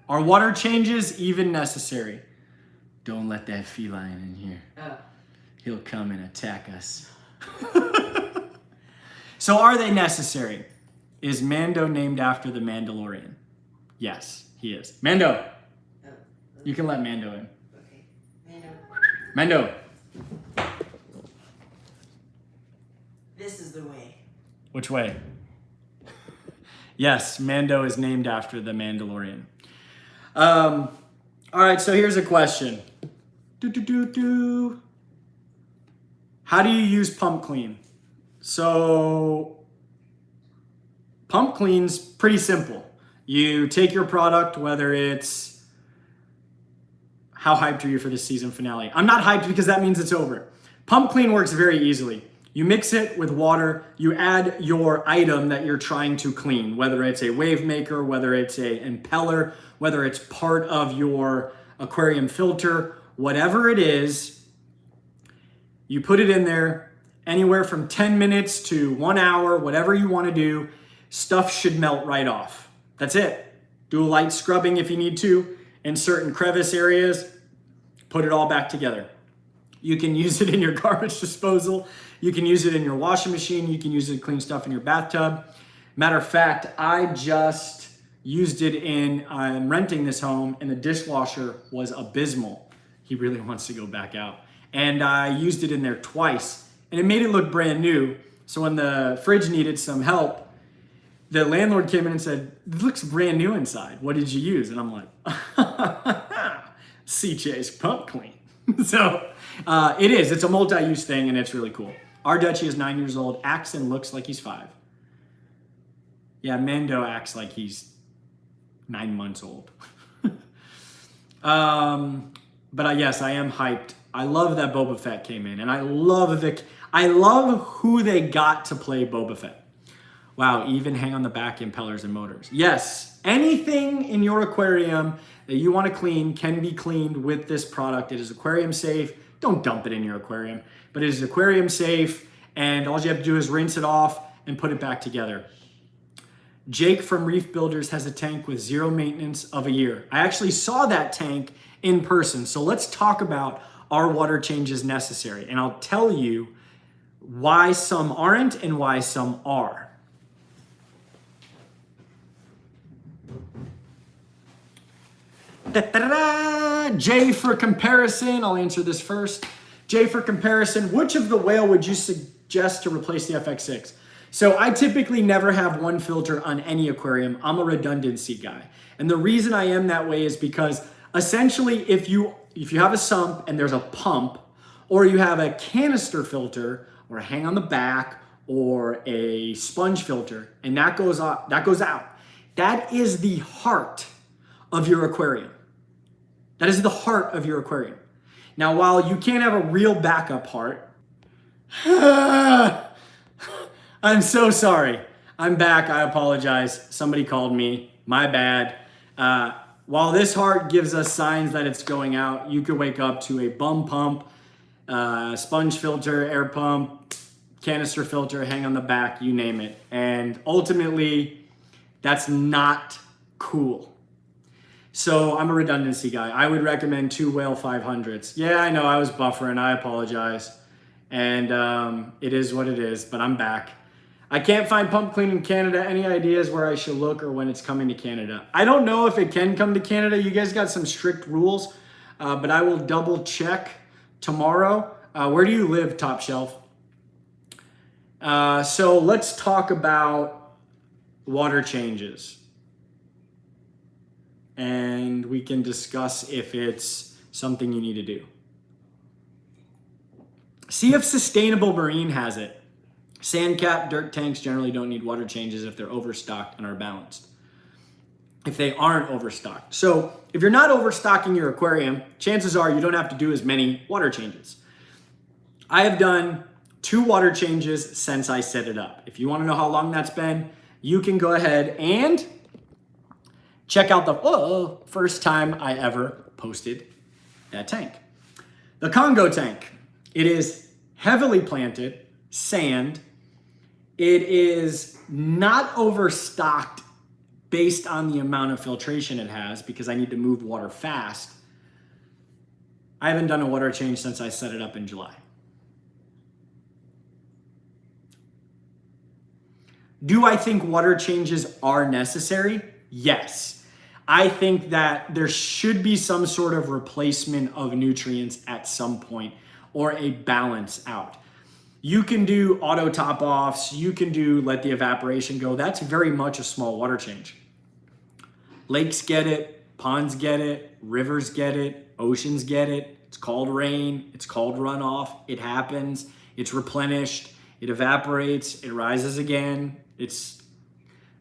Are water changes even necessary? Don't let that feline in here. Oh. He'll come and attack us. So are they necessary? Is Mando named after the Mandalorian? Yes, he is. Mando. Oh. You can let Mando in. Okay. Mando. Mando. This is the way. Which way? Yes, Mando is named after the Mandalorian. All right, so here's a question. How do you use pump clean? So pump clean's pretty simple. You take your product, whether it's, how hyped are you for the season finale? I'm not hyped because that means it's over. Pump clean works very easily. You mix it with water, you add your item that you're trying to clean, whether it's a wave maker, whether it's a impeller, whether it's part of your aquarium filter, whatever it is, you put it in there, anywhere from 10 minutes to 1 hour, whatever you want to do, stuff should melt right off. That's it. Do a light scrubbing if you need to in certain crevice areas, put it all back together. You can use it in your garbage disposal. You can use it in your washing machine. You can use it to clean stuff in your bathtub. Matter of fact, I just used it in, I'm renting this home, and the dishwasher was abysmal. He really wants to go back out. And I used it in there twice, and it made it look brand new. So when the fridge needed some help, the landlord came in and said, "It looks brand new inside. What did you use?" And I'm like, CJ's pump clean. So it is. It's a multi-use thing, and it's really cool. Our Dutchie is 9 years old, acts and looks like he's 5. Yeah, Mando acts like he's 9 months old. But yes, I am hyped. I love that Boba Fett came in, and I love who they got to play Boba Fett. Wow, even hang on the back impellers and motors. Yes, anything in your aquarium that you want to clean can be cleaned with this product. It is aquarium safe. Don't dump it in your aquarium, but it is aquarium safe, and all you have to do is rinse it off and put it back together. Jake from Reef Builders has a tank with 0 maintenance of a year. I actually saw that tank in person. So let's talk about, are water changes necessary? And I'll tell you why some aren't and why some are. J for comparison, I'll answer this first. J for comparison, which of the whale would you suggest to replace the FX6? So I typically never have one filter on any aquarium. I'm a redundancy guy. And the reason I am that way is because essentially if you have a sump and there's a pump, or you have a canister filter or a hang on the back or a sponge filter, and that goes out, that is the heart of your aquarium. That is the heart of your aquarium. Now, while you can't have a real backup heart, I'm so sorry. I'm back. I apologize. Somebody called me. My bad. While this heart gives us signs that it's going out, you could wake up to a bum pump, sponge filter, air pump, canister filter, hang on the back, you name it. And ultimately, that's not cool. So I'm a redundancy guy. I would recommend 2 Whale 500s. Yeah, I know I was buffering. I apologize. And it is what it is, but I'm back. I can't find pump clean in Canada. Any ideas where I should look or when it's coming to Canada? I don't know if it can come to Canada. You guys got some strict rules, but I will double check tomorrow. Where do you live, Top Shelf? So let's talk about water changes. And we can discuss if it's something you need to do. See if Sustainable Marine has it. Sandcap dirt tanks generally don't need water changes if they're overstocked and are balanced. If they aren't overstocked. So if you're not overstocking your aquarium, chances are you don't have to do as many water changes. I have done 2 water changes since I set it up. If you want to know how long that's been, you can go ahead and check out the first time I ever posted that tank. The Congo tank. It is heavily planted, sand. It is not overstocked based on the amount of filtration it has because I need to move water fast. I haven't done a water change since I set it up in July. Do I think water changes are necessary? Yes. I think that there should be some sort of replacement of nutrients at some point or a balance out. You can do auto top offs, you can do let the evaporation go. That's very much a small water change. Lakes get it, ponds get it, rivers get it, oceans get it. It's called rain, it's called runoff. It happens, it's replenished, it evaporates, it rises again. It's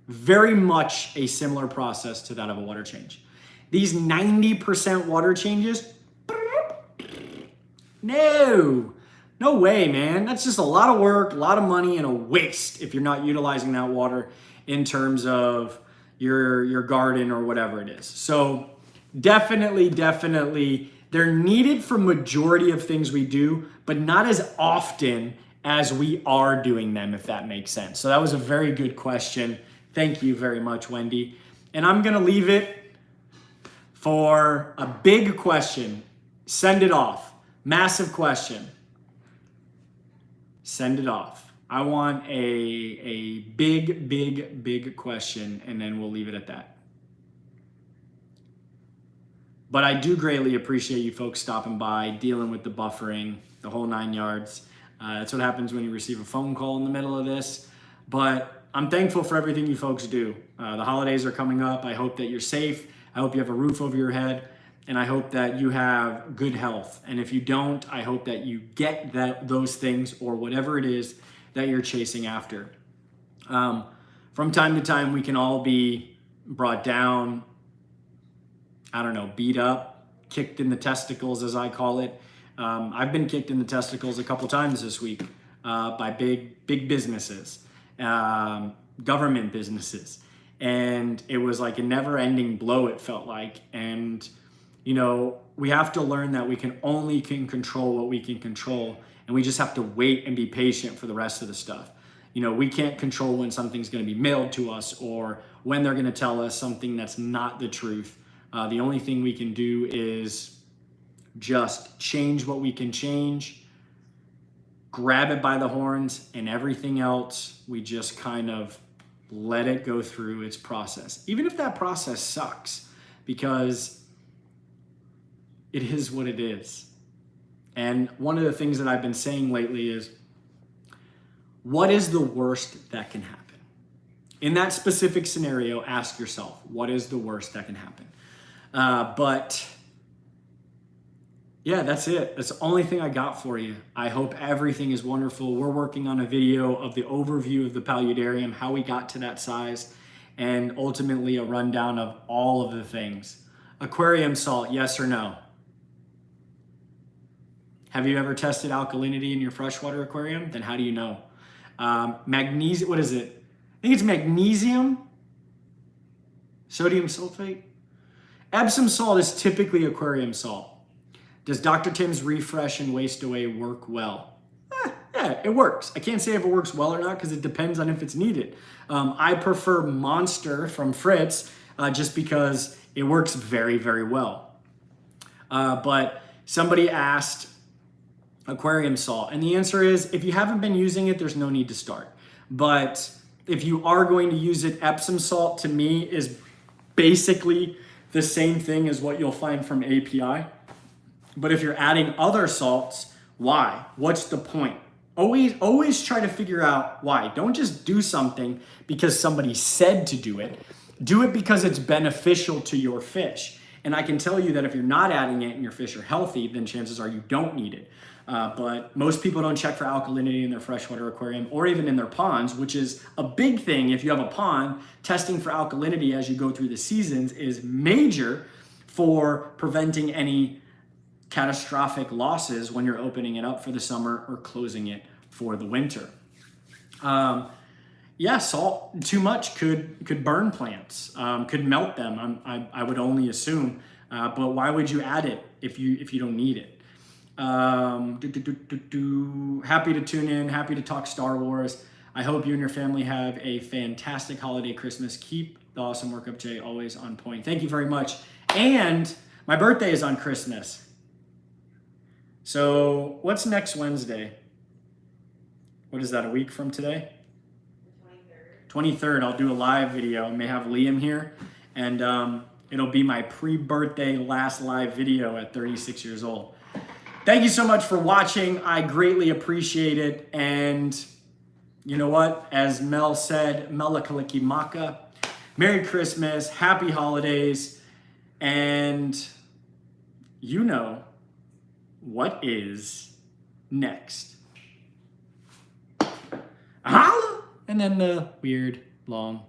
very much a similar process to that of a water change. These 90% water changes, no way, man. That's just a lot of work, a lot of money, and a waste if you're not utilizing that water in terms of your garden or whatever it is. So definitely, they're needed for majority of things we do, but not as often as we are doing them, if that makes sense. So that was a very good question. Thank you very much, Wendy. And I'm gonna leave it for a big question. Send it off. Massive question. Send it off. I want a big question, and then we'll leave it at that. But I do greatly appreciate you folks stopping by, dealing with the buffering, the whole 9 yards. That's what happens when you receive a phone call in the middle of this. But I'm thankful for everything you folks do. The holidays are coming up. I hope that you're safe. I hope you have a roof over your head. And I hope that you have good health. And if you don't, I hope that you get those things or whatever it is that you're chasing after. From time to time, we can all be brought down, beat up, kicked in the testicles, as I call it. I've been kicked in the testicles a couple times this week by big businesses, government businesses. And it was like a never-ending blow, it felt like. And, we have to learn that we can only control what we can control. And we just have to wait and be patient for the rest of the stuff. We can't control when something's going to be mailed to us or when they're going to tell us something that's not the truth. The only thing we can do is just change what we can change, grab it by the horns, and everything else, we just kind of let it go through its process. Even if that process sucks, because it is what it is. And one of the things that I've been saying lately is, what is the worst that can happen? In that specific scenario, ask yourself, what is the worst that can happen? But yeah, that's it. That's the only thing I got for you. I hope everything is wonderful. We're working on a video of the overview of the Paludarium, how we got to that size, and ultimately a rundown of all of the things. Aquarium salt, yes or no? Have you ever tested alkalinity in your freshwater aquarium? Then how do you know? Magnesium, what is it? I think it's magnesium, sodium sulfate. Epsom salt is typically aquarium salt. Does Dr. Tim's Refresh and Waste Away work well? Yeah, it works. I can't say if it works well or not because it depends on if it's needed. I prefer Monster from Fritz just because it works very, very well. But somebody asked aquarium salt, and the answer is if you haven't been using it, there's no need to start. But if you are going to use it, Epsom salt to me is basically the same thing as what you'll find from API. But if you're adding other salts, why? What's the point? Always try to figure out why. Don't just do something because somebody said to do it. Do it because it's beneficial to your fish. And I can tell you that if you're not adding it and your fish are healthy, then chances are you don't need it. But most people don't check for alkalinity in their freshwater aquarium or even in their ponds, which is a big thing. If you have a pond, testing for alkalinity as you go through the seasons is major for preventing any catastrophic losses when you're opening it up for the summer or closing it for the winter. yeah, salt too much could burn plants, could melt them. I would only assume, but why would you add it if you don't need it? Happy to tune in. Happy to talk Star Wars. I hope you and your family have a fantastic holiday Christmas. Keep the awesome work up, Jay. Always on point. Thank you very much. And my birthday is on Christmas. So what's next Wednesday? What is that, a week from today? 23rd. I'll do a live video. I may have Liam here. And it'll be my pre-birthday last live video at 36 years old. Thank you so much for watching. I greatly appreciate it. And you know what? As Mel said, Melakalikimaka. Merry Christmas, Happy Holidays, and you know what is next. Holla! And then the weird long